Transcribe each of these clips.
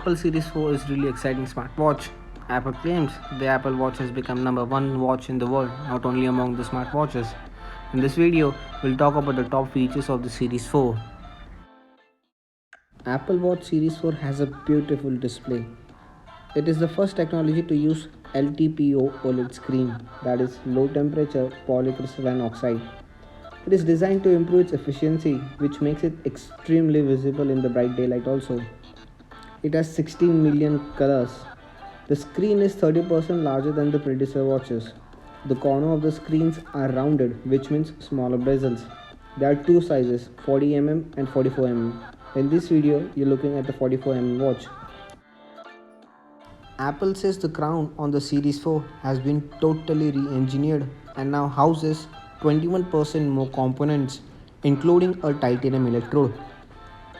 Apple Series 4 is really exciting smartwatch. Apple claims the Apple Watch has become number one watch in the world, not only among the smartwatches. In this video, we'll talk about the top features of the Series 4. Apple Watch Series 4 has a beautiful display. It is the first technology to use LTPO OLED screen, that is low temperature polycrystalline oxide. It is designed to improve its efficiency, which makes it extremely visible in the bright daylight also. It has 16 million colors. The screen is 30% larger than the predecessor watches. The corner of the screens are rounded, which means smaller bezels. There are two sizes, 40mm and 44mm. In this video, you're looking at the 44mm watch. Apple says the crown on the Series 4 has been totally re-engineered and now houses 21% more components, including a titanium electrode.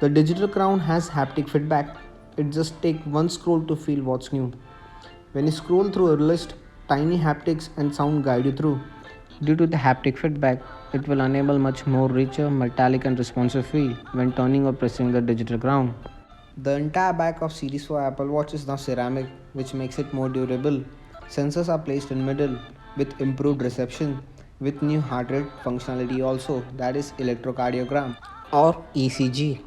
The digital crown has haptic feedback. It just takes one scroll to feel what's new. When you scroll through a list, tiny haptics and sound guide you through. Due to the haptic feedback, it will enable much more richer, metallic and responsive feel when turning or pressing the digital crown. The entire back of Series 4 Apple Watch is now ceramic, which makes it more durable. Sensors are placed in middle with improved reception, with new heart rate functionality also, that is electrocardiogram or ECG.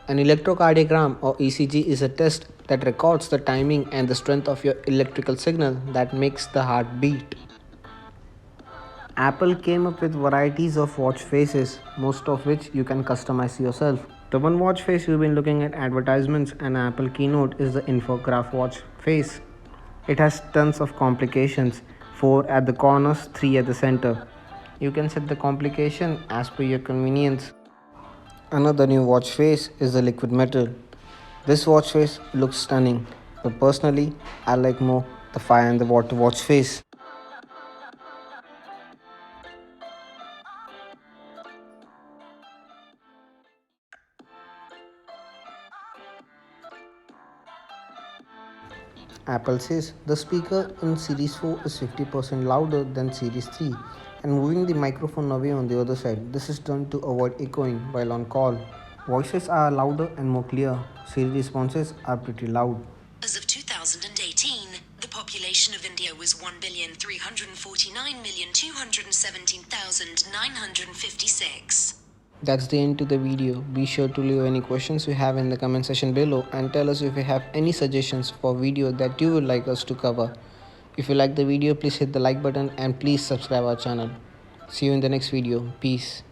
An electrocardiogram or ECG is a test that records the timing and the strength of your electrical signal that makes the heart beat. Apple came up with varieties of watch faces, most of which you can customize yourself. The one watch face you've been looking at advertisements and Apple keynote is the infograph watch face. It has tons of complications, 4 at the corners, 3 at the center. You can set the complication as per your convenience. Another new watch face is the liquid metal. This watch face looks stunning, but personally, I like more the fire and the water watch face. Apple says the speaker in Series 4 is 50% louder than Series 3 and moving the microphone away on the other side. This is done to avoid echoing while on call. Voices are louder and more clear. Siri responses are pretty loud. As of 2018, the population of India was 1,349,217,956. That's the end to the video. Be sure to leave any questions you have in the comment section below and tell us if you have any suggestions for video that you would like us to cover. If you like the video, please hit the like button and please subscribe our channel. See you in the next video. Peace.